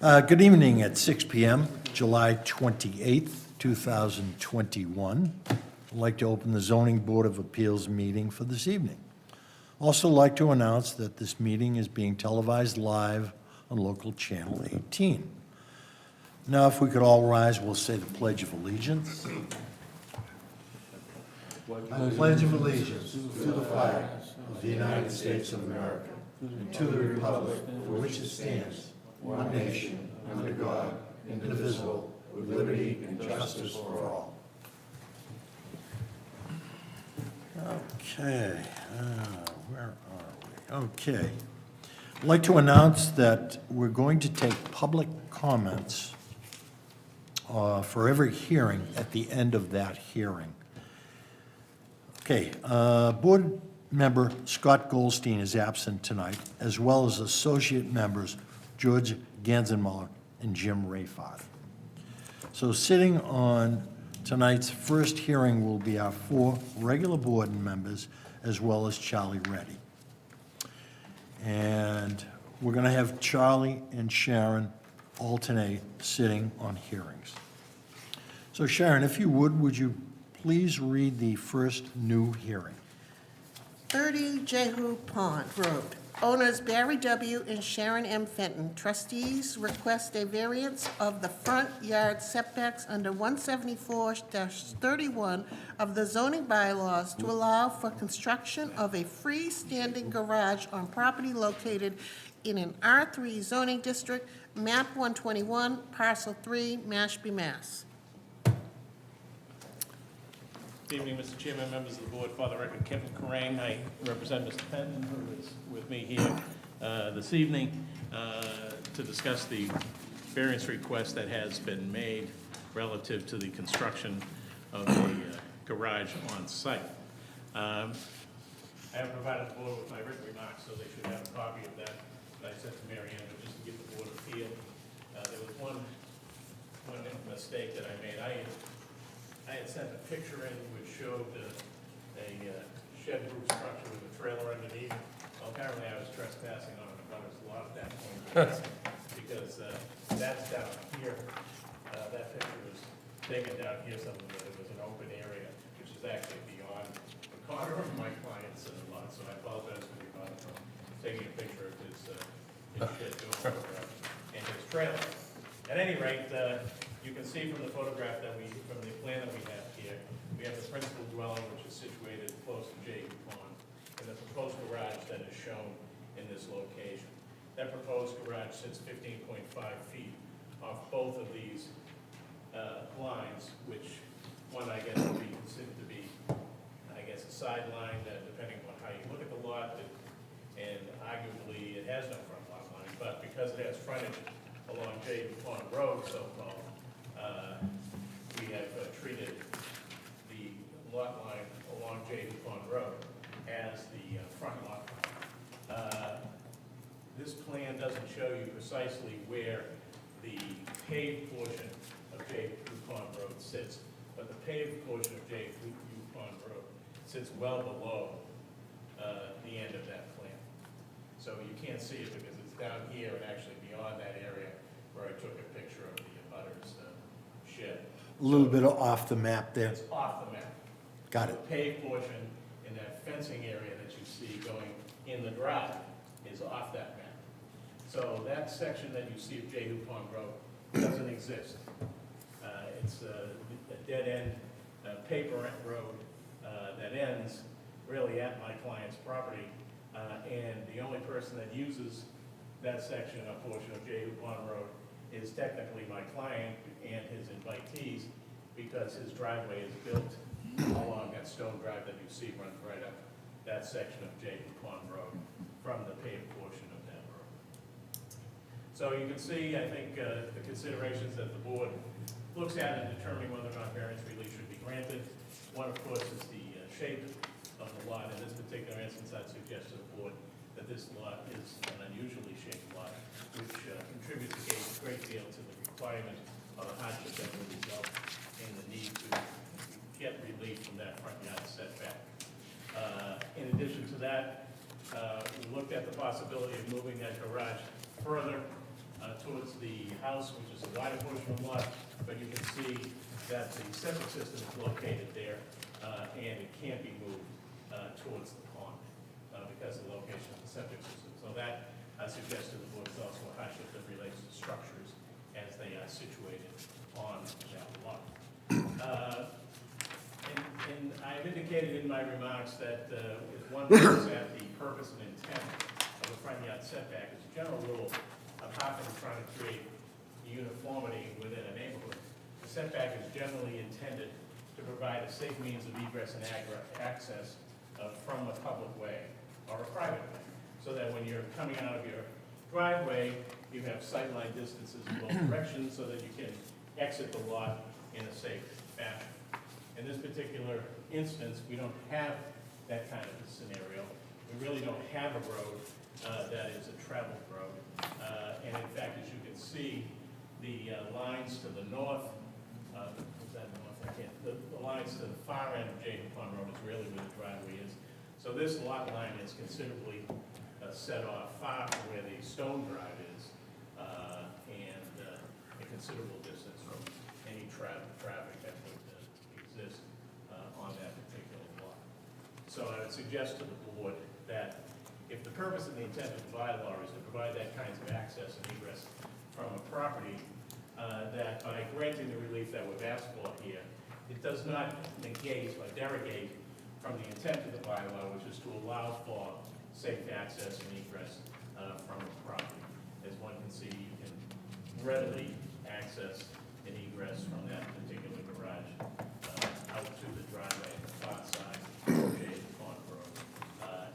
Good evening at 6 PM, July 28th, 2021. I'd like to open the Zoning Board of Appeals meeting for this evening. Also like to announce that this meeting is being televised live on local channel 18. Now, if we could all rise, we'll say the Pledge of Allegiance. I pledge of allegiance to the flag of the United States of America and to the republic for which it stands, one nation, under God, indivisible, with liberty and justice for all. Okay, where are we? Okay. I'd like to announce that we're going to take public comments for every hearing at the end of that hearing. Okay, board member Scott Goldstein is absent tonight, as well as associate members George Ganzenmuller and Jim Rayford. So sitting on tonight's first hearing will be our 4 regular board members, as well as Charlie Reddy. And we're going to have Charlie and Sharon alternate sitting on hearings. So Sharon, if you would you please read the first new hearing? 30 Jehu Pond Road. Owners Barry W. and Sharon M. Fenton. Trustees request a variance of the front yard setbacks under 174-31 of the zoning bylaws to allow for construction of a freestanding garage on property located in an R3 zoning district, map 121, parcel 3, Mashpee, Mass. Good evening, Mr. Chairman, members of the board. For the record, Kevin Kerrang. I represent Mr. Fenton, who is with me here this evening to discuss the variance request that has been made relative to the construction of the garage on site. I have provided the board with my written remarks, so they should have a copy of that I sent to Mary Ann, but just to give the board a feel. There was one mistake that I made. I had sent a picture in which showed a shed roof structure with a trailer underneath. Well, apparently I was trespassing on a butter's lot at that point, because that's down here. That picture was taken down here somewhere where there was an open area, which is actually beyond the corner of my client's lot. So I apologize for the about from taking a picture of his shed door and his trailer. At any rate, you can see from the photograph from the plan that we have here, we have the principal dwelling, which is situated close to Jehu Pond, and the proposed garage that is shown in this location. That proposed garage sits 15.5 feet off both of these lines, which one, I guess, would be considered to be, I guess, a sideline, depending on how you look at the lot, and arguably it has no front lot line, but because it has frontage along Jehu Pond Road, so-called, we have treated the lot line along Jehu Pond Road as the front lot line. This plan doesn't show you precisely where the paved portion of Jehu Pond Road sits, but the paved portion of Jehu Pond Road sits well below the end of that plan. So you can't see it because it's down here and actually beyond that area where I took a picture of the abutter's shed. A little bit off the map there. It's off the map. Got it. The paved portion in that fencing area that you see going in the drive is off that map. So that section that you see of Jehu Pond Road doesn't exist. It's a dead-end paper road that ends really at my client's property, and the only person that uses that section or portion of Jehu Pond Road is technically my client and his invitees, because his driveway is built along that stone drive that you see runs right up that section of Jehu Pond Road from the paved portion of that road. So you can see, I think, the considerations that the board looks at in determining whether or not variance relief should be granted. One, of course, is the shape of the lot. In this particular instance, I'd suggest to the board that this lot is an unusually shaped lot, which contributes a great deal to the requirement of a hardship that will result in the need to get relief from that front yard setback. In addition to that, we looked at the possibility of moving that garage further towards the house, which is the wider portion of the lot, but you can see that the septic system is located there, and it can't be moved towards the pond because of the location of the septic system. So that, I suggest to the board, is also a hardship that relates to structures as they are situated on that lot. And I've indicated in my remarks that if one looks at the purpose and intent of a front yard setback, as a general rule, apart from trying to create uniformity within a neighborhood, the setback is generally intended to provide a safe means of egress and access from a public way or a private way, so that when you're coming out of your driveway, you have sightline distances in both directions so that you can exit the lot in a safe fashion. In this particular instance, we don't have that kind of a scenario. We really don't have a road that is a traveled road. And in fact, as you can see, the lines to the north, is that north? I can't, the lines to the far end of Jaden Pond Road is really where the driveway is. So this lot line is considerably set off far from where the stone drive is, and a considerable distance from any traffic that would exist on that particular lot. So I would suggest to the board that if the purpose and the intent of the bylaw is to provide that kinds of access and egress from a property, that by granting the relief that we've asked for here, it does not negate or derogate from the intent of the bylaw, which is to allow for safe access and egress from a property. As one can see, you can readily access and egress from that particular garage out to the driveway on the far side of Jaden Pond Road.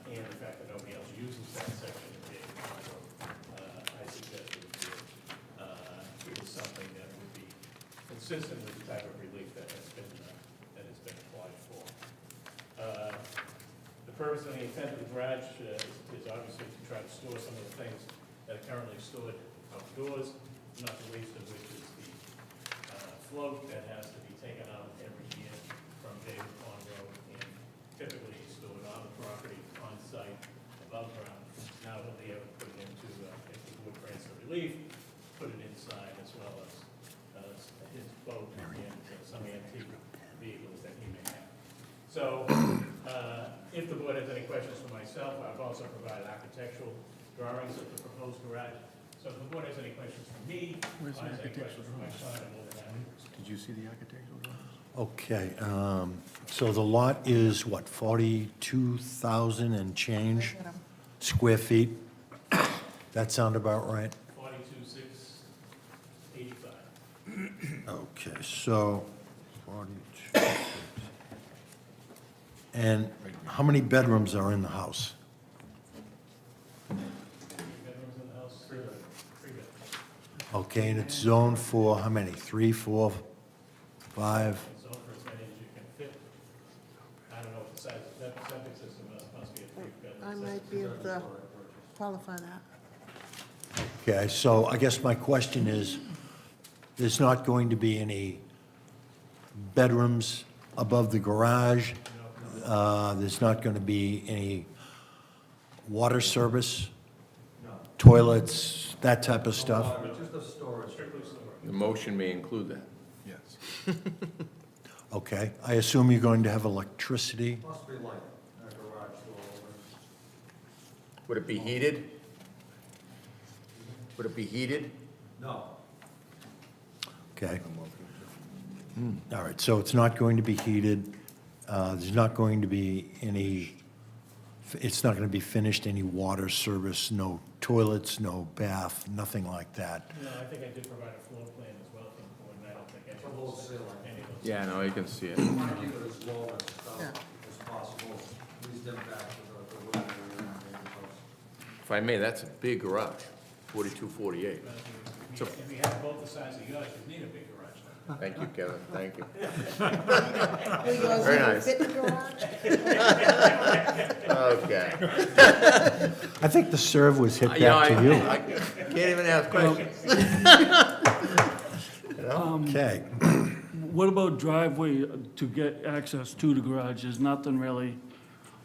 And the fact that nobody else uses that section of Jaden Pond Road, I suggest it is something that would be consistent with the type of relief that has been applied for. The purpose and the intent of the garage is obviously to try to store some of the things that are currently stored outdoors, not the least of which is the float that has to be taken out every year from Jaden Pond Road and typically stored on the property, on site, above ground. Now he'll be able to put it into, if the board grants the relief, put it inside as well as his boat and some antique vehicles that he may have. So, if the board has any questions for myself, I've also provided architectural drawings of the proposed garage. So if the board has any questions for me, or has any questions for my son, I'm more than happy. Did you see the architectural drawings? Okay, so the lot is what, 42,000 and change square feet? That sound about right? 42,685. Okay, so 42. And how many bedrooms are in the house? 3 bedrooms in the house, 3 bedrooms. Okay, and it's zoned for how many? 3, 4, 5? It's zoned for as many as you can fit. I don't know what the size of that septic system must be a 3-bedroom. I might be able to qualify that. Okay, so I guess my question is, there's not going to be any bedrooms above the garage? There's not going to be any water service? Toilets, that type of stuff? Just a storage. Strictly storage. The motion may include that. Yes. Okay, I assume you're going to have electricity? Must be light, that garage door over. Would it be heated? Would it be heated? No. Okay. All right, so it's not going to be heated, there's not going to be any, it's not going to be finished, any water service, no toilets, no bath, nothing like that. No, I think I did provide a floor plan as well from the board, and I don't think any It's a of low those, ceiling. any of those. Yeah, no, you can see it. Want to keep it as low as Yeah. possible, least impact to the roof area and the house. If I may, that's a big garage, 42, 48. But if you have both the size of yours, you need a big garage. Thank you, Kevin, thank you. Will yours Very even nice. fit in the garage? Okay. I think the serve was hit You know, back to you. I can't even ask questions. Okay, What about driveway to get access to the garage? There's nothing really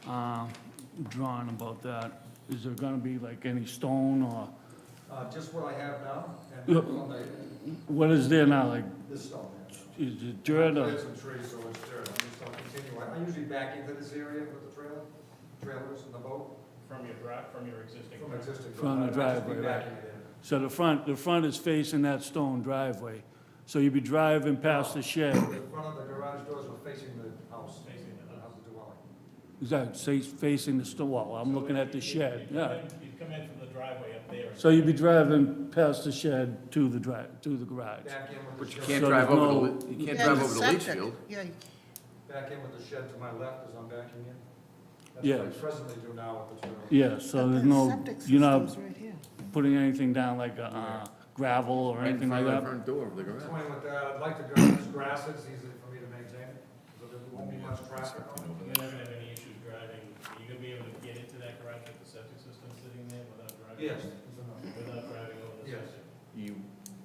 drawn about that. Is there gonna be like any stone or Just what I have now, and Yeah. on the, What is there now, like, this stone there. is it dirt or? There's some trees, so it's dirt, I'm just gonna continue, I usually back into this area with the trailers and the boat, From your existing. from existing. From the I'd just be driveway, right. backing it in. So the front is facing that stone driveway. So you'd be driving past the shed. The front of the garage doors are facing the house. Facing the house. The dwelling. Exactly, so facing the stone wall. I'm looking at the shed, yeah. You'd come in from the driveway up there. So you'd be driving past the shed to the to the garage. Back in with the But you shed. can't So drive there's over no- the, you can't Yeah, drive the over the leach septic. field. Yeah, Back in with the shed to my left as I'm backing in. That's Yeah. what I presently do now with the trailer. Yeah, so but there's the no, septic you're not system's right here. putting anything down like gravel or Right in anything front like of the that? front door of the garage. Toying with that, I'd like to go, this grass is easy for me to maintain, so there won't be much traffic on it. You're not gonna have any issues driving, are you gonna be able to get into that garage with the septic system sitting there without driving? Yes. Without driving over the Yes. septic?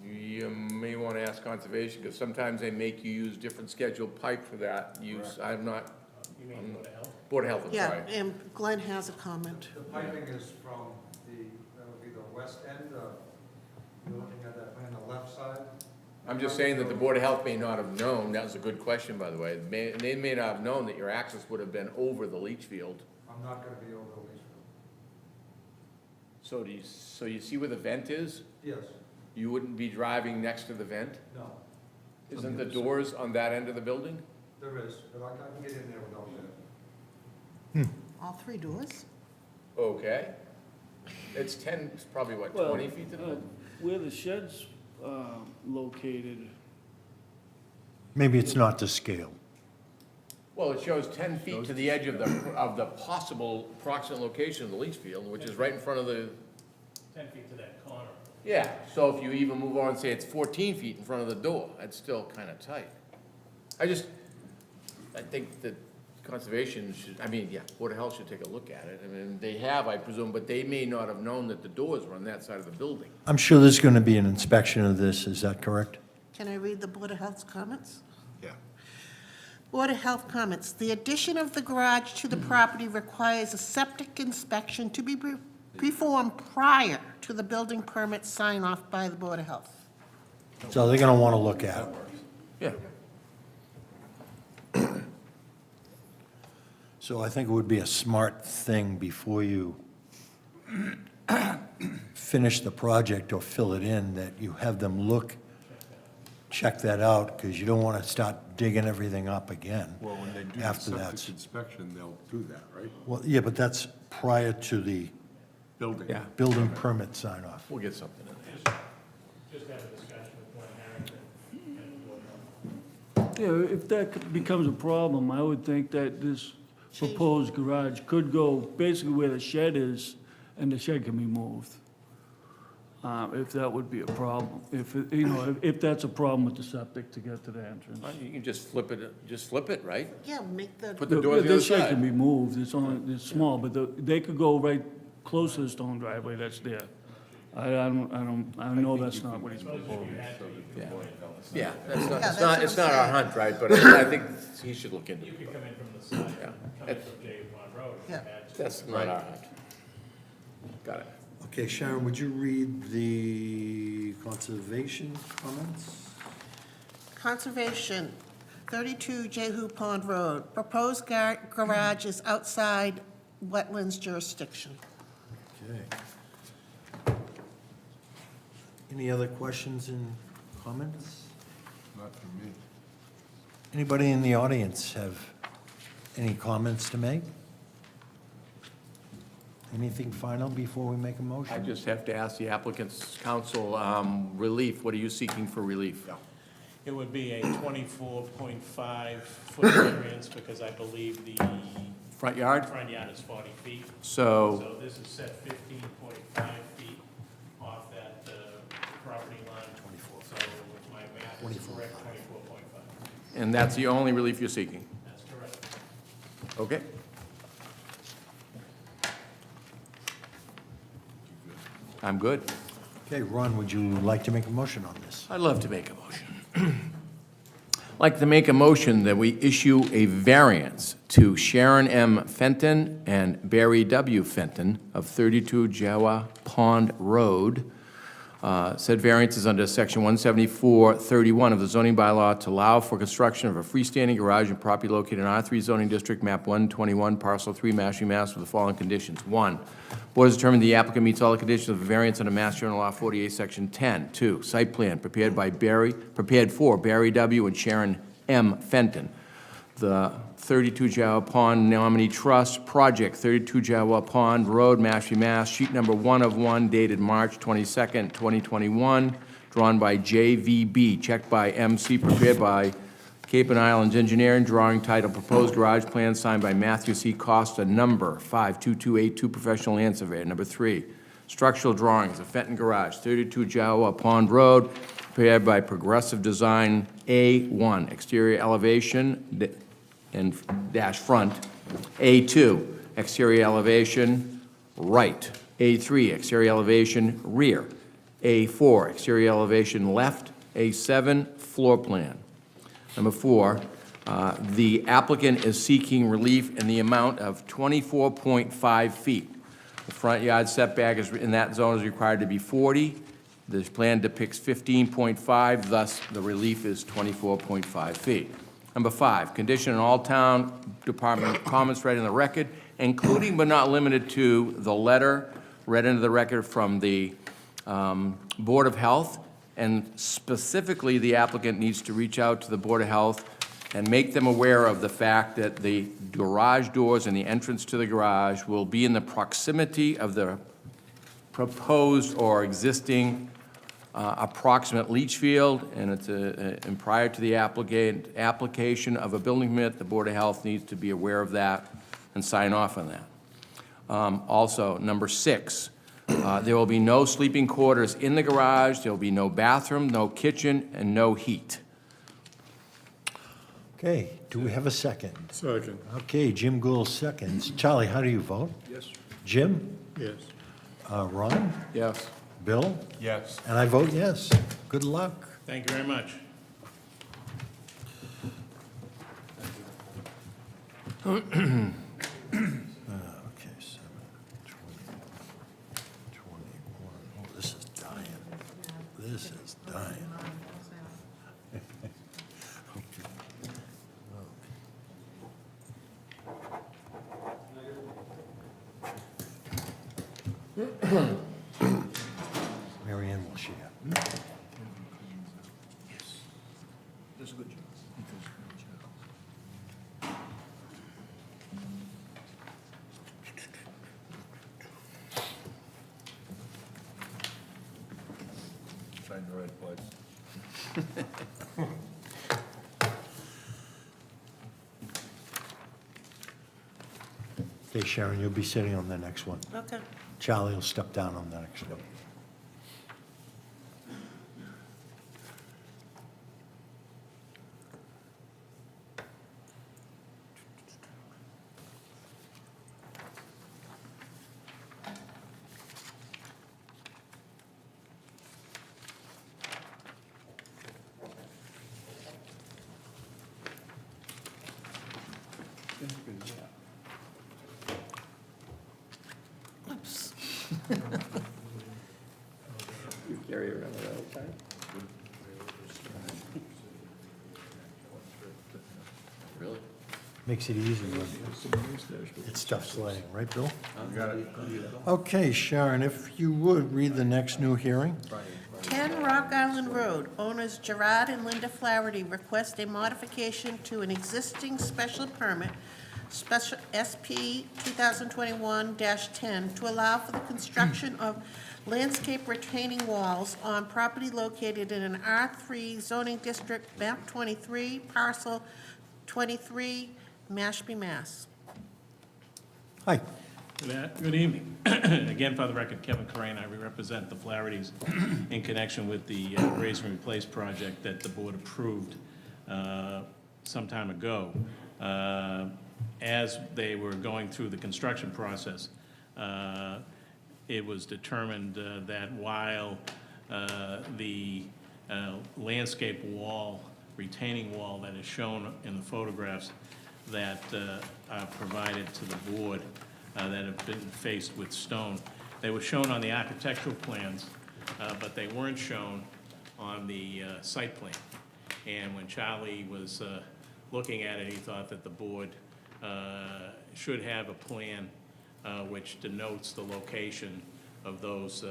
You may want to ask conservation, because sometimes they make you use different scheduled pipe for that use. I'm not, You mean Board of Health? Board of Health, I'm Yeah, sorry. and Glenn has a comment. The piping is from that would be the west end, you're looking at that plan, the left side. I'm just saying that the Board of Health may not have known, that was a good question, by the way. They may not have known that your access would have been over the leach field. I'm not gonna be over the leach field. So you see where the vent is? Yes, You wouldn't be driving next to the vent? no, Isn't the doors on that end of the building? there is, but I can get in there without that. All three doors? Okay. It's probably what, Well, 20 feet to the? Where the shed's located, Maybe it's not to scale. Well, it shows 10 feet to the edge of the possible proximate location of the leach field, which is right in front of the, 10 feet to that corner. yeah. So if you even move on and say it's 14 feet in front of the door, that's still kind of tight. I think that conservation should, Board of Health should take a look at it. I mean, they have, I presume, but they may not have known that the doors were on that side of the building. I'm sure there's going to be an inspection of this, is that correct? Can I read the Board of Health's comments? Yeah. Board of Health comments, the addition of the garage to the property requires a septic inspection to be performed prior to the building permit sign-off by the Board of Health. So they're going to want to look at it. Yeah. So I think it would be a smart thing before you finish the project or fill it in, that you have them check that out, because you don't want to start digging everything up again. Well, when they do the After septic that's- inspection, they'll do that, right? Well, yeah, but that's prior to the Building. Yeah, building permit sign-off. we'll get something in there. Just have a discussion with Glenn Harrington and the Board of Health. yeah, if that becomes a problem, I would think that this proposed garage could go basically where the shed is, and the shed can be moved. If that would be a problem, if that's a problem with the septic to get to the entrance. You can just flip it, right? Yeah, make the, Put the doors on the other shed can side. be moved, it's small, but they could go right close to the stone driveway that's there. I know that's not what he's proposing. Yeah, yeah, that's not, that's it's not, what it's I'm not our saying. hunt, right, but I think he should look into You it. could come in from the side, Yeah. come in from J. Pond Road. if you Yeah. had to. That's not our hunt. Got it. Okay, Sharon, would you read the conservation comments? Conservation, 32 Jehu Pond Road. Proposed garage is outside wetlands jurisdiction. Okay. Any other questions and comments? Not for me. Anybody in the audience have any comments to make? Anything final before we make a I motion? just have to ask the applicant's counsel, relief, what are you seeking for relief? It would be a 24.5 foot variance because I believe the Front yard? front yard is 40 feet. So, So this is set 15.5 feet off that property line. 24. So if my math is correct, 24.5. and that's the only relief you're seeking? That's correct. Okay. I'm good. Okay, Ron, would you like to make a motion on this? I'd love to make a motion. I'd like to make a motion that we issue a variance to Sharon M. Fenton and Barry W. Fenton of 32 Jawa Pond Road Said variance is under section 174-31 of the zoning bylaw to allow for construction of a freestanding garage and property located in R3 zoning district, map 121, parcel 3, Mashpee, Mass, with the following conditions. 1, board has determined the applicant meets all the conditions of a variance under Mass General Law 48, section 10. 2, site plan prepared for Barry W. and Sharon M. Fenton. The 32 Jawa Pond Nominee Trust, Project 32 Jawa Pond Road, Mashpee, Mass, sheet number 1 of 1, dated March 22nd, 2021, drawn by JVB, checked by MC, prepared by Cape and Islands Engineering, drawing title Proposed Garage Plan, signed by Matthew C. Costa, number 52282, Professional Land Surveyor. Number 3, structural drawings of Fenton Garage, 32 Jawa Pond Road, prepared by Progressive Design A1, exterior elevation and dash front. A2, exterior elevation right. A3, exterior elevation rear. A4, exterior elevation left. A7, floor plan. Number 4, the applicant is seeking relief in the amount of 24.5 feet. The front yard setback is, in that zone, is required to be 40. This plan depicts 15.5, thus the relief is 24.5 feet. Number 5, condition in all town department comments read in the record, including but not limited to the letter read into the record from the Board of Health, and specifically the applicant needs to reach out to the Board of Health and make them aware of the fact that the garage doors and the entrance to the garage will be in the proximity of the proposed or existing approximate leach field, and it's and prior to the application of a building permit, the Board of Health needs to be aware of that and sign off on that. Also, number 6, there will be no sleeping quarters in the garage, there will be no bathroom, no kitchen, and no heat. Okay, do we have a second? Second. Okay, Jim Gould seconds. Charlie, how do you vote? Yes. Jim? Yes. Ron? Yes. Bill? Yes. And I vote yes. Good luck. Thank you very much. Okay, 7, 21. Oh, this is dying. This is dying. Mary Ann will share. That's a good job. Sign the red place. Okay, Sharon, you'll be sitting on the next one. Okay. Charlie will step down on the next one. Oops. You carry around that all the time? Really? Makes it easy when it stuff's laying, right, Bill? Okay, Sharon, if you would, read the next new hearing. 10 Rock Island Road, owners Gerard and Linda Flaherty request a modification to an existing special permit, special SP 2021-10, to allow for the construction of landscape retaining walls on property located in an R3 zoning district, map 23, parcel 23, Mashpee, Mass. Hi. Good evening. Again, for the record, Kevin Corain, I represent the Flahertys in connection with the raise and replace project that the board approved some time ago. As they were going through the construction process, it was determined that while the landscape wall, retaining wall that is shown in the photographs that are provided to the board that have been faced with stone, they were shown on the architectural plans but they weren't shown on the site plan. And when Charlie was looking at it, he thought that the board should have a plan which denotes the location of those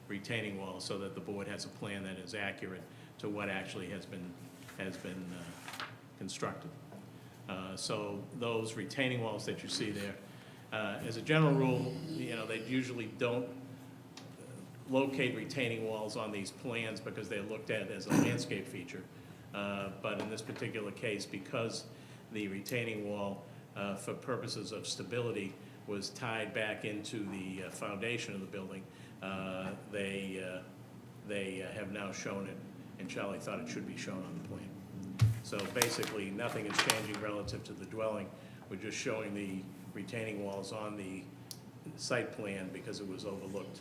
retaining walls, so that the board has a plan that is accurate to what actually has been constructed. So those retaining walls that you see there, as a general rule, they usually don't locate retaining walls on these plans because they're looked at as a landscape feature. But in this particular case, because the retaining wall, for purposes of stability, was tied back into the foundation of the building, they have now shown it, and Charlie thought it should be shown on the plan. So basically, nothing is changing relative to the dwelling. We're just showing the retaining walls on the site plan because it was overlooked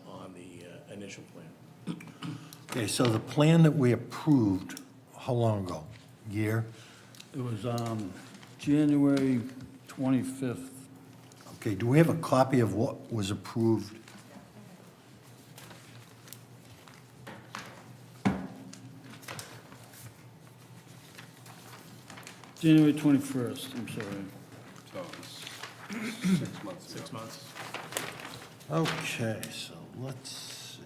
on the initial plan. Okay, so the plan that we approved, how long ago? Year? It was January 25th. Okay, do we have a copy of what was approved? January 21st, I'm sorry. So it's 6 months ago. 6 months. Okay, so let's see.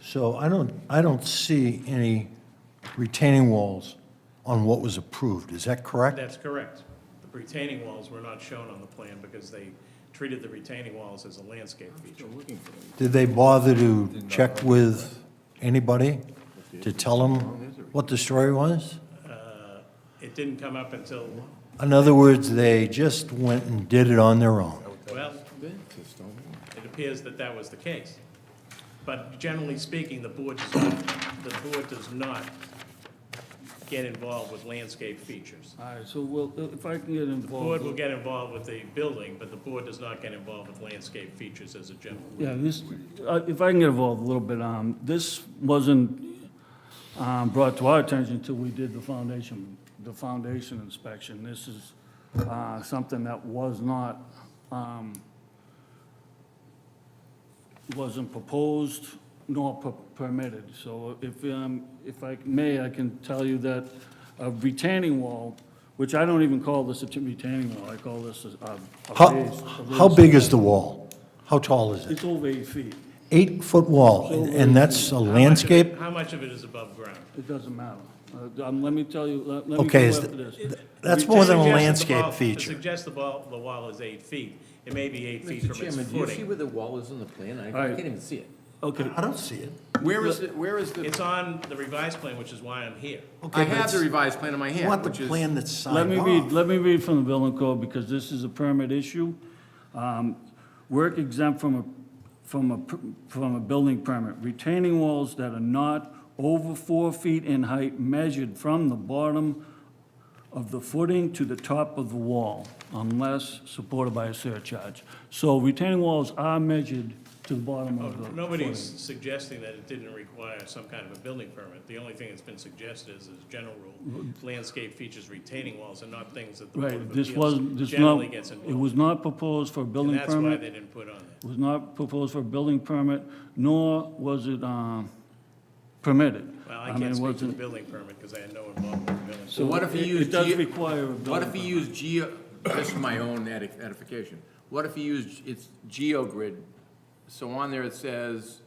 So I don't see any retaining walls on what was approved, is that correct? That's correct. The retaining walls were not shown on the plan because they treated the retaining walls as a landscape feature. Did they bother to check with anybody to tell them what the story was? It didn't come up until, In other words, they just went and did it on their own. well, it appears that that was the case. But generally speaking, the board does not get involved with landscape features. All right, so well, if I can get The involved. board will get involved with the building, but the board does not get involved with landscape features as a general rule. Yeah, this, if I can get involved a little bit, this wasn't brought to our attention until we did the foundation inspection. This is something that was not, wasn't proposed nor permitted. So if I may, I can tell you that a retaining wall, which I don't even call this a retaining wall, I call this a raised. How big is the wall? How tall is it? It's over 8 feet. 8-foot wall, and that's a landscape? How much of it is above ground? It doesn't matter. Let me tell you, let me go Okay, after this. that's more than a To suggest that the landscape wall- feature. To suggest the wall is 8 feet, it may be 8 feet Mr. from its Chairman, do you see footing. where the wall is on the plan? I right. can't even see it. Okay, I don't see it. Where is the, It's on the revised plan, which is why I'm here. Okay, I but have the it's- revised plan in my You hand, want the which is. plan that's signed let off. me read from the building code, because this is a permit issue. Work exempt from a building permit. Retaining walls that are not over 4 feet in height measured from the bottom of the footing to the top of the wall, unless supported by a surcharge. So retaining walls are measured to the bottom of the Nobody's footing. suggesting that it didn't require some kind of a building permit. The only thing that's been suggested is, as a general rule, landscape features retaining walls and not things that the Board Right, of this Appeals wasn't, this generally not, gets it involved. was not proposed for a And building that's why permit. they didn't put on there. It was not proposed for a building permit, nor was it permitted. Well, I mean, can't it speak to the wasn't- building permit because I had no involvement with the building. So What if you it- use It does geo- require a building What if you permit. use just for my own edification, what if you use, it's GeoGrid, so on there it says,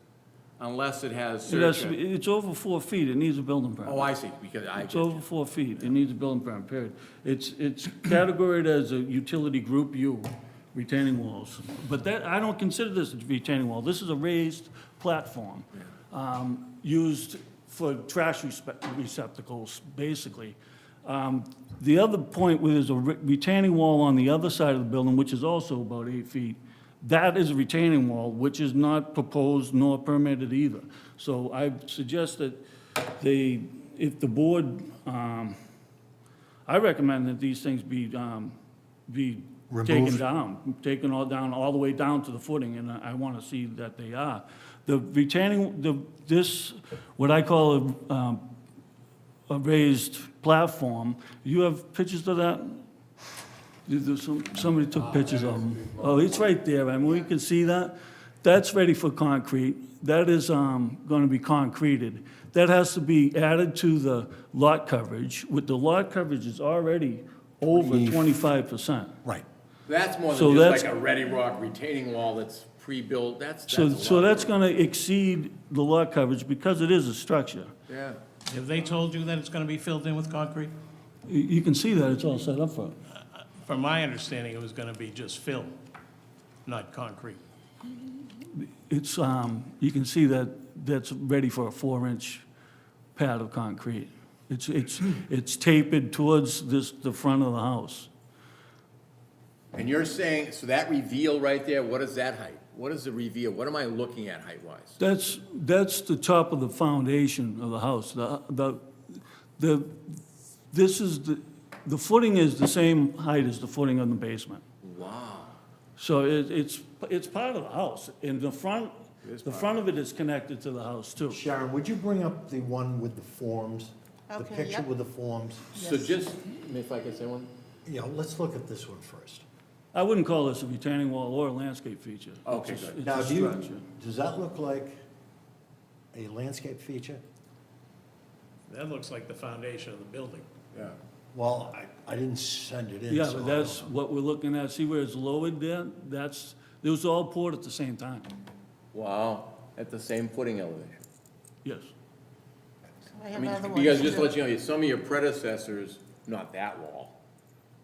unless it has It has, surcharge. it's over 4 feet, it needs a building permit. Oh, I see, because I. It's over 4 feet, it needs a building permit, period. It's categorized as a utility group U, retaining walls. But that, I don't consider this a retaining wall, this is a raised platform, used for trash receptacles, basically. The other point where there's a retaining wall on the other side of the building, which is also about 8 feet, that is a retaining wall, which is not proposed nor permitted either. So I suggest that if the board, I recommend that these things be taken Removed? down, taken all the way down to the footing, and I want to see that they are. The retaining, this, what I call a raised platform, you have pictures of that? Somebody took pictures of them. Oh, it's right there, I mean, we can see that. That's ready for concrete. That is gonna be concreted. That has to be added to the lot coverage. With the lot coverage is already over 25%. Right. That's more So than just that's- like a ready rock retaining wall that's pre-built, that's a So lot. that's gonna exceed the lot coverage because it is a structure. Yeah. Have they told you that it's gonna be filled in with concrete? You can see that it's all set up for it. From my understanding, it was gonna be just fill, not concrete. It's, you can see that that's ready for a 4-inch pad of concrete. It's tapered towards the front of the house. And you're saying, so that reveal right there, what is that height? What is the reveal? What am I looking at height-wise? That's the top of the foundation of the house. This is the footing is the same height as the footing on the basement. Wow. So it's part of the house. In the front of it is connected to the house too. Sharon, would you bring up the one with the forms? The Okay, picture yep. with the forms? So just, if I can say one? Yeah, let's look at this one first. I wouldn't call this a retaining wall or a landscape feature. Okay, It's just- good. Now, It's a structure. does that look like a landscape feature? That looks like the foundation of the building. Yeah. Well, I didn't send it in, Yeah, so but I don't that's know. what we're looking at. See where it's lowered there? It was all poured at the same time. Wow, at the same footing elevation. Yes. I I have mean, other ones because just to too. let you know, some of your predecessors, not that wall,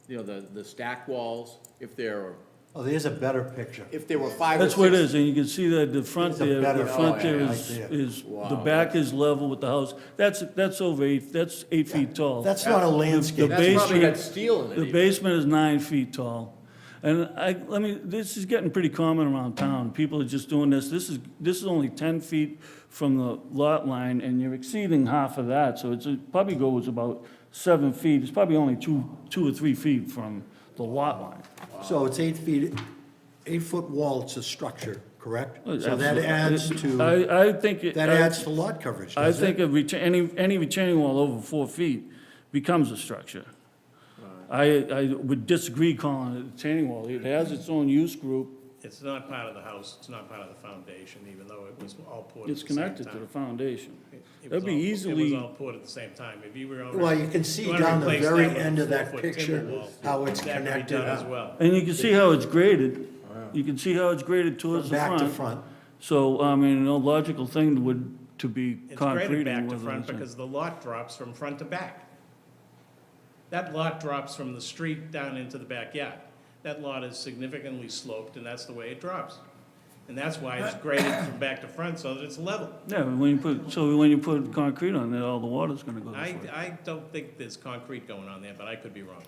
you know, the stacked walls, if there There's a better picture. were 5 or 6. That's what it is, and you can see that the front It's a there, better the front photo there right is, there. is, the Wow, back is level with the house. That's over 8 feet tall. That's not a landscape. The That's probably got basement- steel in it. The even. basement is 9 feet tall. And this is getting pretty common around town. People are just doing this. This is only 10 feet from the lot line, and you're exceeding half of that. So it probably goes about 7 feet. It's probably only 2 or 3 feet from the lot line. So it's 8 feet, 8-foot wall, it's a structure, correct? So that Absolutely. adds to, I think. that adds to lot coverage, I doesn't think it? any retaining wall over 4 feet becomes a structure. I would disagree calling it a retaining wall. It has its own use group. It's not part of the house, it's not part of the foundation, even though it was all poured at It's the same time. connected to the foundation. It That'd was be all- easily- It was all poured at the same time. If you were on. Well, you can see you wanna down the replace very that with a end of that 4-foot timber picture wall, how it's that could be connected done as up. well. And you can see how it's graded. You can see how it's graded towards the Back to front. front. So, I mean, no logical thing would, to be It's concreting. graded back to whether front it's a- because the lot drops from front to back. That lot drops from the street down into the backyard. That lot is significantly sloped, and that's the way it drops. And that's why it's graded from back to front, so that it's level. Yeah, but when you put concrete on there, all the water's gonna go this way. I don't think there's concrete going on there, but I could be wrong.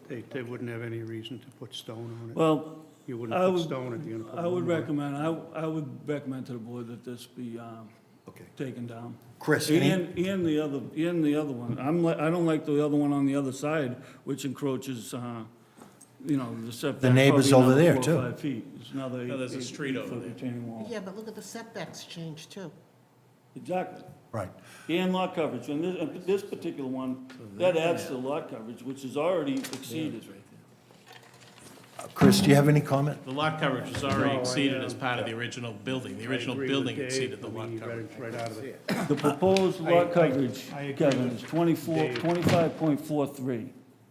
They wouldn't have any reason to put stone on it. Well, You I wouldn't put would- stone if you're gonna put. I would lumber. recommend, I would recommend to the board that this be, Okay. taken down. Chris, any, And the other one. I don't like the other one on the other side, which encroaches, the setback. The neighbors probably over there, another 4 or too. 5 feet. It's another No, there's a 8 street over foot there. retaining wall. Yeah, but look at the setbacks change too. Exactly. right. And lot coverage. And this particular one, that adds to lot coverage, which is already exceeded. Chris, do you have any comment? The lot coverage was already No, I, exceeded as part of the original building. The I original agree building with Dave. exceeded the I mean, lot you read coverage. it right out of it. The proposed I- lot coverage, I agree Kevin, with is Dave. 25.43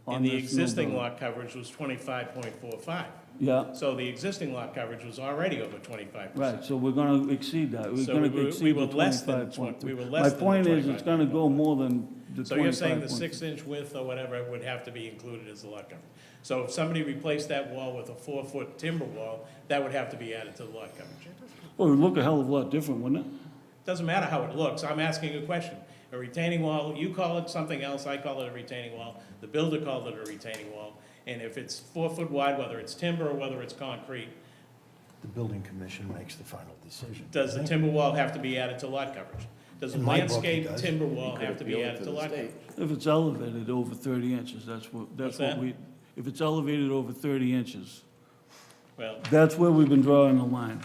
on And the this new existing building. lot coverage was 25.45. Yeah, So the existing lot coverage was already over 25%. right, so we're gonna exceed that. We're So gonna we were- exceed we the were less than 25.3. we were less My than the point is, it's 25. gonna go more than the 25. So you're saying the 6-inch width or whatever would have to be included as the lot coverage. So if somebody replaced that wall with a 4-foot timber wall, that would have to be added to the lot coverage. Well, it would look a hell of a lot different, wouldn't it? Doesn't matter how it looks, I'm asking a question. A retaining wall, you call it something else, I call it a retaining wall, the builder called it a retaining wall, and if it's 4 foot wide, whether it's timber or whether it's concrete, The building commission makes the final decision. does the doesn't it? timber wall have to be added to lot coverage? Does a In my book, it landscape does. timber wall could have to be appeal it added to to the lot state. coverage? If it's elevated over 30 inches, that's What's what that? we, if it's elevated over 30 inches, Well, that's where we've been drawing the line.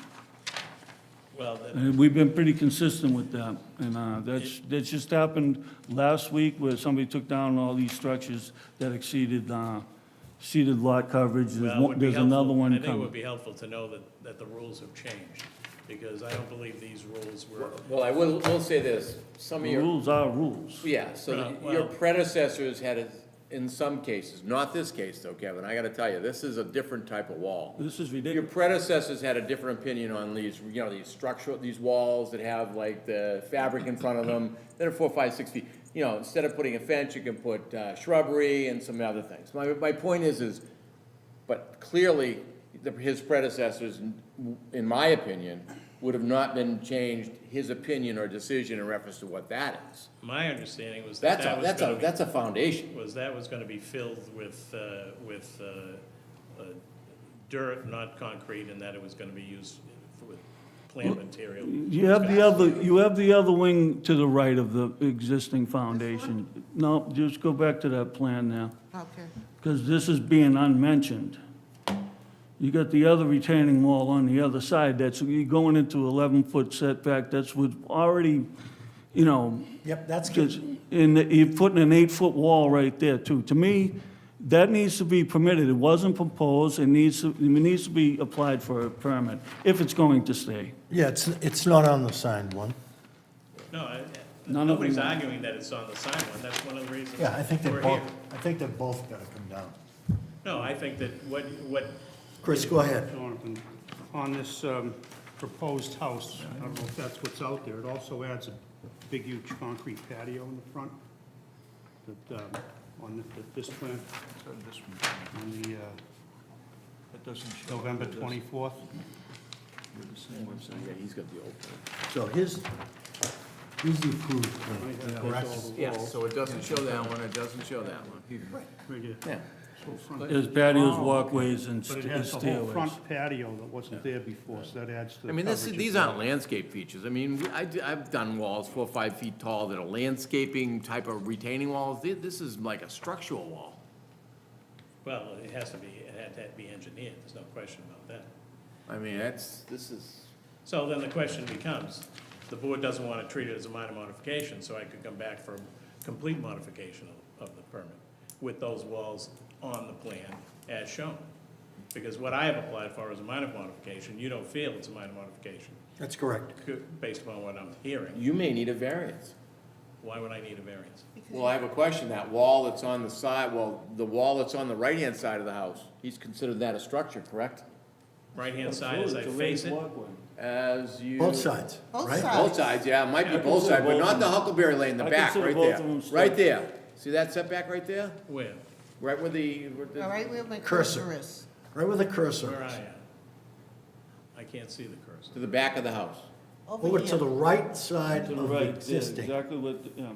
Well, And we've been pretty consistent with that. And that just happened last week where somebody took down all these structures that exceeded lot coverage. well, it would be There's another helpful, I one think it would coming. be helpful to know that the rules have changed, because I don't believe these rules were, Well, I will say this, some of The your, rules are rules. yeah, so Well- your predecessors had, in some cases, not this case though, Kevin, I gotta tell you, this is a different type of wall. This is Your ridiculous. predecessors had a different opinion on these, these structural, these walls that have like the fabric in front of them, that are 4, 5, 6 feet. Instead of putting a fence, you can put shrubbery and some other things. My point is, but clearly, his predecessors, in my opinion, would have not been changed his opinion or decision in reference to what that is. my understanding was that that was gonna be. That's a foundation. That was gonna be filled with dirt, not concrete, and that it was gonna be used with plant material. You have the other wing to the right of the existing foundation. No, just go back to that plan now, Okay. because this is being unmentioned. You got the other retaining wall on the other side, you're going into 11-foot setback, that's with already, Yep, that's just, good. you're putting an 8-foot wall right there too. To me, that needs to be permitted, it wasn't proposed, it needs to be applied for a permit, if it's going to stay. Yeah, it's not on the signed one. No, None of nobody's them- arguing that it's on the sign one, that's one of the reasons Yeah, I think we're here. they've both got to come down. No, I think that what, Chris, go ahead. Jonathan, on this proposed house, I don't know if that's what's out there, it also adds a big, huge concrete patio in the front, that, on this plan, on the November 24th. Yeah, he's got the old plan. So here's the approved plan, correct? Yeah, so it doesn't show that one, it doesn't show that one. Right here. Yeah. This whole front. There's patios, walkways, and But it and has the whole stairways. front patio that wasn't there before, so that adds to the I mean, coverage. these as well. aren't landscape features. I mean, I've done walls 4 or 5 feet tall that are landscaping type of retaining walls. This is like a structural wall. well, it had to be engineered, there's no question about that. I mean, this is, So then the question becomes, the board doesn't want to treat it as a minor modification, so I could come back for a complete modification of the permit with those walls on the plan as shown. Because what I have applied for is a minor modification, you don't feel it's a minor modification, That's correct. based upon what I'm hearing. you may need a variance. Why would I need a variance? Well, I have a question. That wall that's on the side, the wall that's on the right-hand side of the house, he's considered that a structure, correct? Right-hand side as I It's a face raised it, walkway. As you. Both sides, Both right? sides. Both sides, yeah, it might be I both consider sides, but both not of the them. Huckleberry Lane, the I back, consider right both there. of them Right there. See that setback right there? where? Right where the. All right, where my Cursor. cursor is. Right where the cursor Where is. I am. I can't see the cursor. To the back of the house. Over to the right side To the of the right, yeah, existing. exactly what, yeah.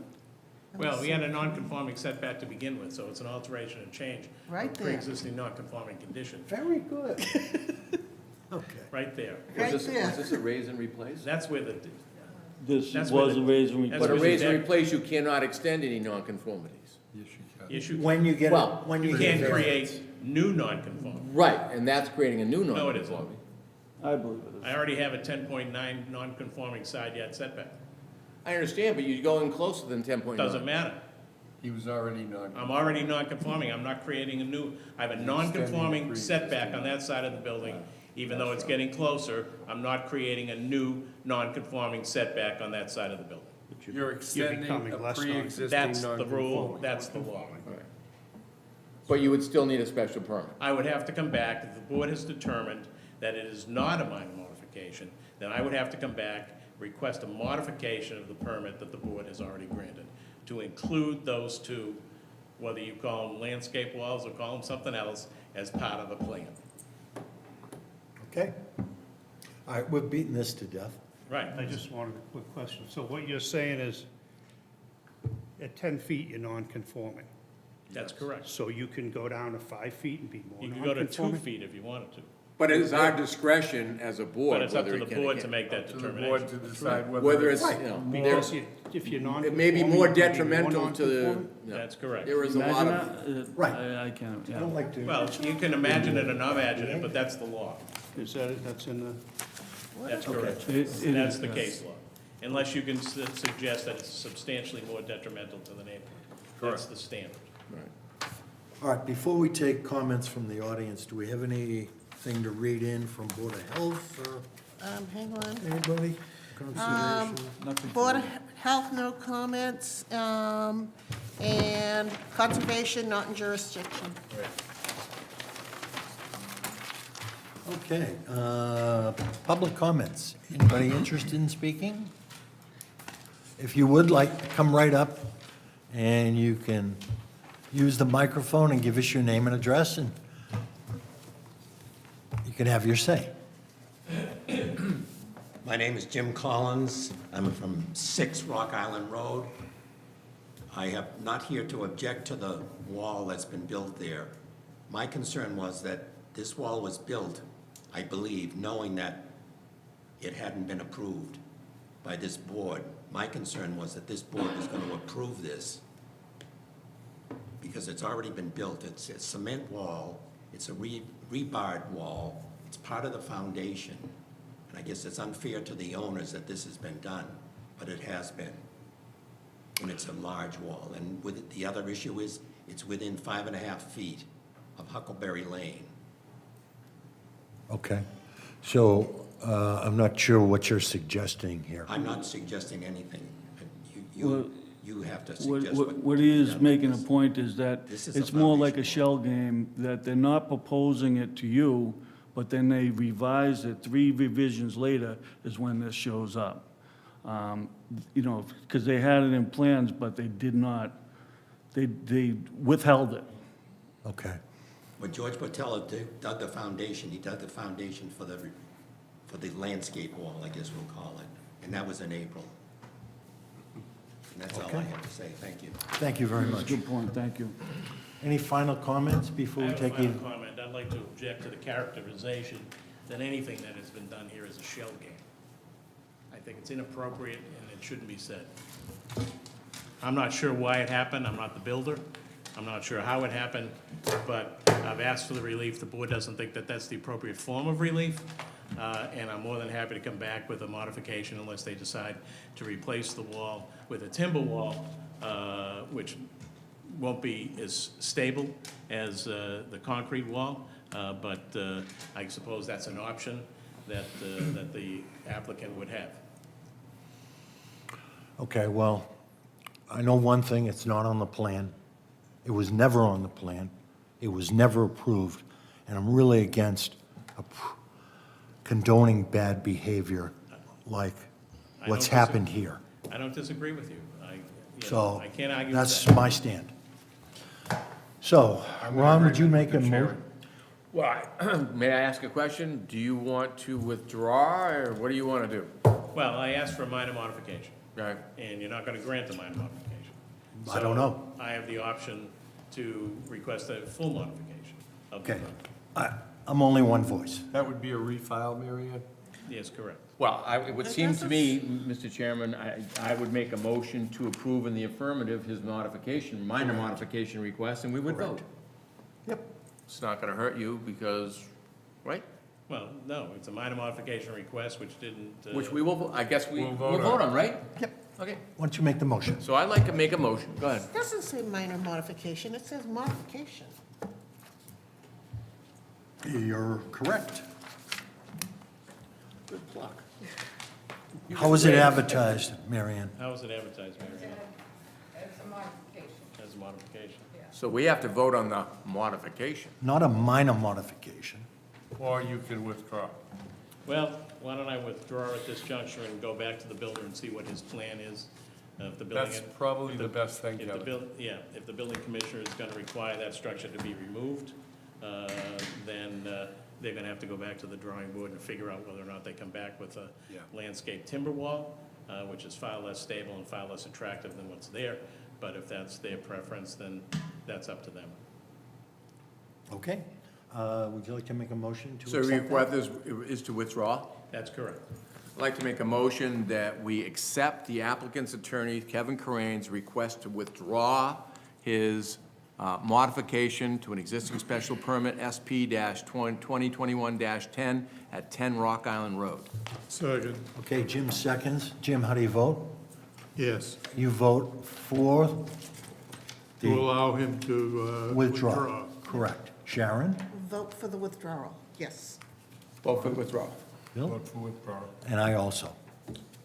Well, we had a non-conforming setback to begin with, so it's an alteration and change. of Right there. Pre-existing non-conforming condition, Very good. Okay. right there. Right Was there. this a raise and replace? That's where the, This That's where was the- a raise and that's But a replace. where- raise and replace, you cannot extend any nonconformities. Yes, you can. issue, When you get, Well, when you you get can't variance. create new non-conforming. Right, and that's creating a new No, it isn't. nonconformity. I believe it I already have a 10.9 non-conforming side yard setback. I understand, but you're going closer than 10.9. Doesn't matter. He was already non. I'm already non-conforming, I'm not creating a new, I have a non-conforming setback on that side of the building. Even though it's getting closer, I'm not creating a new non-conforming setback on that side of the building. You're extending becoming a less pre-existing That's the rule, non-conforming. that's the law. But you would still need a special permit. I would have to come back, if the board has determined that it is not a minor modification, then I would have to come back, request a modification of the permit that the board has already granted, to include those two, whether you call them landscape walls or call them something else, as part of the plan. Okay. All right, we're beating this to death. Right. I just wanted a quick question. So what you're saying is, at 10 feet, you're non-conforming. That's correct. So you can go down to 5 feet and be more You can go to 2 non-conforming? feet if you wanted to, But it's our discretion as a board but it's up whether to it the can or board to can't. make that To the board determination. to decide Whether it's, Right. you know, Because if you're it non-conforming. may be more you can more detrimental to the, non-conforming? you know, That's correct. there is a lot Imagine of, that? Right. I can't, I yeah. don't like to. Well, you can imagine it or not imagine it, but that's the law. Is that, that's in the, That's correct. It That's is, the yes. case law. Unless you can suggest that it's substantially more detrimental to the neighborhood. That's the standard. All right, before we take comments from the audience, do we have anything to read in from Board of Health or Hang on. anybody? Conservation? Board of Health, no comments, and Conservation, not in jurisdiction. Okay, public comments. Anybody interested in speaking? If you would like, come right up and you can use the microphone and give us your name and address, and you can have your say. My name is Jim Collins. I'm from 6 Rock Island Road. I am not here to object to the wall that's been built there. My concern was that this wall was built, I believe, knowing that it hadn't been approved by this board. My concern was that this board was going to approve this because it's already been built. It's a cement wall, it's a rebarred wall, it's part of the foundation. And I guess it's unfair to the owners that this has been done, but it has been. And it's a large wall. And with it, the other issue is, it's within 5.5 feet of Huckleberry Lane. Okay, so I'm not sure what you're suggesting here. I'm not suggesting anything. Well, You have to What, suggest what what he is what. making a point is that This is a it's more like a foundation shell game, that they're not proposing it to you, but then they revise it, 3 revisions later is when this shows up. You know, because they had it in plans, but they did not, they withheld it. Okay, When George Botello dug the foundation, he dug the foundation for the landscape wall, I guess we'll call it. And that was in April. And that's all I Okay. have to say. Thank you. thank you very That's a much. good point, thank you. Any final comments I before we have a take final you? comment. I'd like to object to the characterization that anything that has been done here is a shell game. I think it's inappropriate and it shouldn't be said. I'm not sure why it happened. I'm not the builder. I'm not sure how it happened, but I've asked for the relief. The board doesn't think that that's the appropriate form of relief, and I'm more than happy to come back with a modification unless they decide to replace the wall with a timber wall, which won't be as stable as the concrete wall, but I suppose that's an option that the applicant would have. Okay, well, I know one thing, it's not on the plan. It was never on the plan. It was never approved, and I'm really against condoning bad behavior like what's I don't happened here. I don't disagree with you. So I can't argue with that's that. my stand. So, Ron, would you make a Mr. motion? Chairman. Well, may I ask a question? Do you want to withdraw, or what do you want to do? Well, I asked for a minor modification, Okay. and you're not going to grant a minor modification. I don't know. So I have the option to request a full modification of the Okay, drawing. I'm only one voice. That would be a refile, Mary Ann? Yes, correct. Well, it would seem to me, Mr. Chairman, I would make a motion to approve in the affirmative his modification, minor modification request, and we would vote. Yep. It's not gonna hurt you because, right? Well, no, it's a minor modification request, which didn't. Which we will, I guess we'll We'll vote vote on. on, right? Yep. Okay. Why don't you make the motion? So I'd like to make a motion. Go ahead. It doesn't say minor modification, it says modification. You're correct. Good pluck. How was it advertised, Mary Ann? How was it advertised, Mary Ann? As a modification. As a modification? So we have to vote on the modification. Not a minor modification. Or you can withdraw. Well, why don't I withdraw at this juncture and go back to the builder and see what his plan is? If the building. That's probably the best thing, If the Kevin. if the building commissioner is gonna require that structure to be removed, then they're gonna have to go back to the drawing board and figure out whether or not they come back with a Yeah. landscape timber wall, which is far less stable and far less attractive than what's there. But if that's their preference, then that's up to them. Okay. Would you like to make a motion to So accept your that? request is to withdraw? That's correct. I'd like to make a motion that we accept the applicant's attorney, Kevin Corain's request to withdraw his modification to an existing special permit SP-2021-10 at 10 Rock Island Road. Second. Okay, Jim seconds. Jim, how do you vote? Yes. You vote for To the allow him to withdrawal. Correct. Sharon? Vote for the withdrawal, yes. Vote for withdrawal. Bill? Vote for withdrawal. And I also.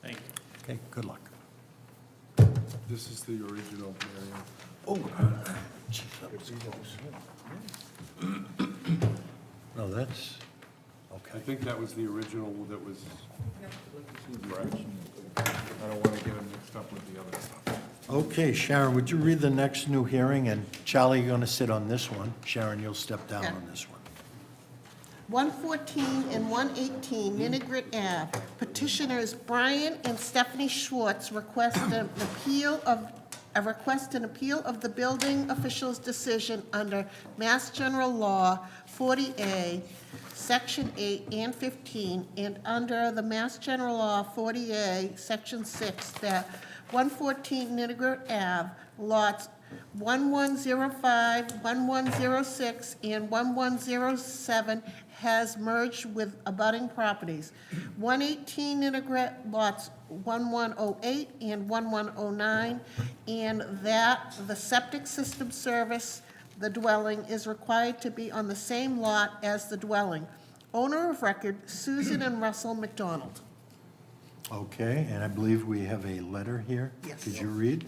Thank you. Okay, good luck. This is the original, Marion. Oh. Geez, that was close. No, that's, I okay. think that was the original that was. Correct. I don't want to get him mixed up with the other stuff. Okay, Sharon, would you read the next new hearing? And Charlie, you're going to sit on this one. Sharon, you'll step down Okay. on this one. 114 and 118 Ninnegrit Ave. Petitioners Brian and Stephanie Schwartz request an appeal of the building official's decision under Mass General Law 40A, Section 8 and 15, and under the Mass General Law 40A, Section 6, that 114 Ninnegrit Ave, lots 1105, 1106, and 1107 has merged with abutting properties. 118 Ninnegrit, lots 1108 and 1109, and that the septic system service, the dwelling, is required to be on the same lot as the dwelling. Owner of record, Susan and Russell McDonald. Okay, and I believe we have a letter here. Yes. Could you read?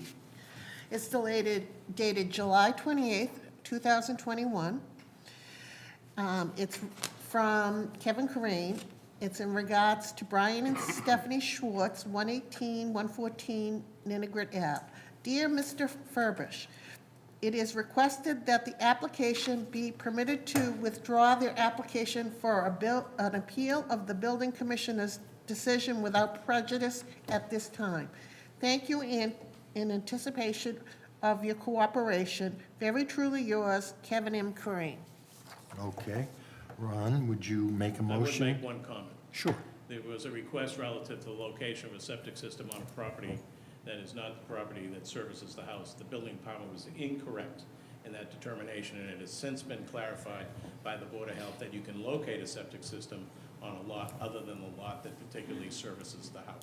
It's dated July 28th, 2021. It's from Kevin Corain. It's in regards to Brian and Stephanie Schwartz, 118, 114 Ninnegrit Ave. Dear Mr. Furbish, it is requested that the application be permitted to withdraw their application for an appeal of the building commissioner's decision without prejudice at this time. Thank you in anticipation of your cooperation. Very truly yours, Kevin M. Corain. Okay. Ron, would you make a I would motion? make one comment. Sure. There was a request relative to the location of a septic system on a property that is not the property that services the house. The building department was incorrect in that determination, and it has since been clarified by the Board of Health that you can locate a septic system on a lot other than the lot that particularly services the house.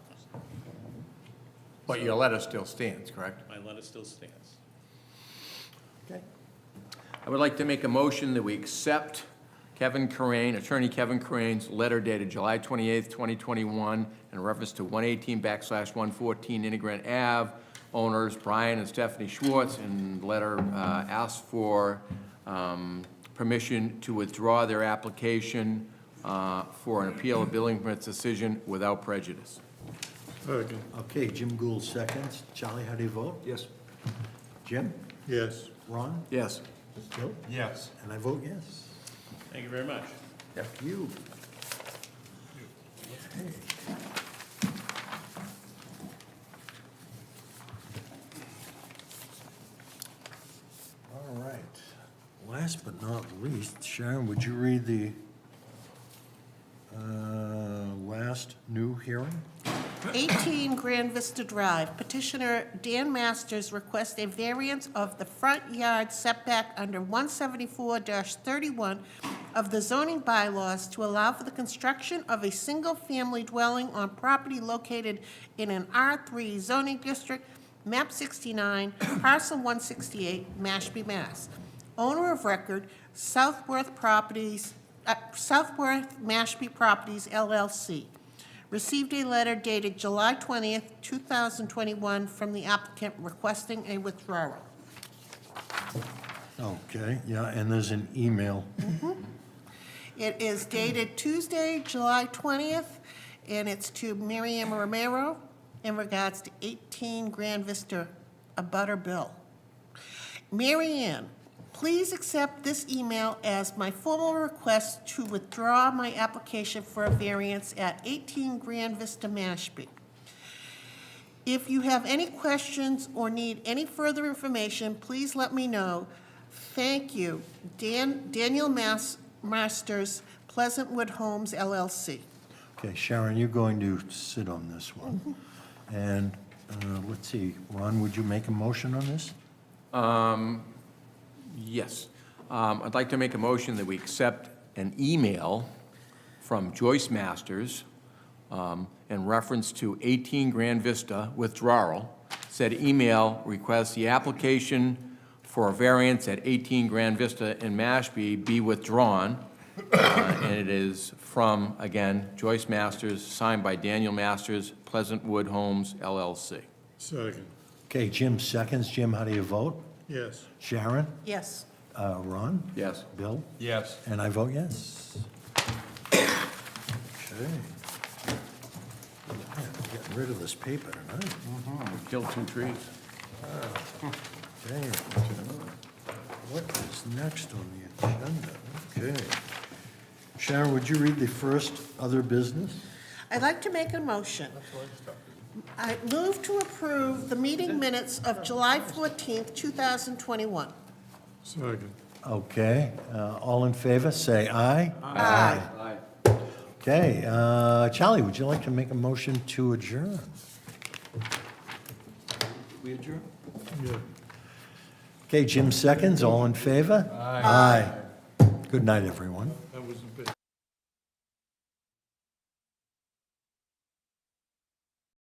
But your letter still stands, correct? My letter still stands. Okay. I would like to make a motion that we accept Kevin Corain, Attorney Kevin Corain's letter dated July 28th, 2021, in reference to 118/114 Ninnegrit Ave, owners Brian and Stephanie Schwartz, and the letter asks for permission to withdraw their application for an appeal of building permits decision without prejudice. Okay, Jim Gould seconds. Charlie, how do you vote? Yes. Jim? Yes. Ron? Yes. Bill? Yes. And I vote yes. Thank you very much. Thank you. Okay. All right. Last but not least, Sharon, would you read the last new hearing? 18 Grand Vista Drive. Petitioner Dan Masters requests a variance of the front yard setback under 174-31 of the zoning bylaws to allow for the construction of a single-family dwelling on property located in an R3 zoning district, map 69, parcel 168, Mashpee, Mass. Owner of record, Southworth Mashpee Properties LLC. Received a letter dated July 20th, 2021 from the applicant requesting a withdrawal. Okay, yeah, and there's an email. It is dated Tuesday, July 20th, and it's to Miriam Romero in regards to 18 Grand Vista, a butter bill. Mary Ann, please accept this email as my formal request to withdraw my application for a variance at 18 Grand Vista, Mashpee. If you have any questions or need any further information, please let me know. Thank you. Daniel Masters, Pleasantwood Homes, LLC. Okay, Sharon, you're going to sit on this one. And let's see, Ron, would you make a motion on this? Yes. I'd like to make a motion that we accept an email from Joyce Masters in reference to 18 Grand Vista withdrawal. Said email requests the application for a variance at 18 Grand Vista in Mashpee be withdrawn. And it is from, again, Joyce Masters, signed by Daniel Masters, Pleasantwood Homes, LLC. Second. Okay, Jim seconds. Jim, how do you vote? Yes. Sharon? Yes. Ron? Yes. Bill? Yes. And I vote yes. Okay. Man, getting rid of this paper tonight. Killed 2 trees. Okay. What is next on the agenda? Okay. Sharon, would you read the first other business? I'd like to make a motion. I move to approve the meeting minutes of July 14th, 2021. Second. Okay, all in favor, say aye. Aye. Okay, Charlie, would you like to make a motion to adjourn? We adjourn? Okay, Jim seconds, all in favor? Aye. Good night, everyone.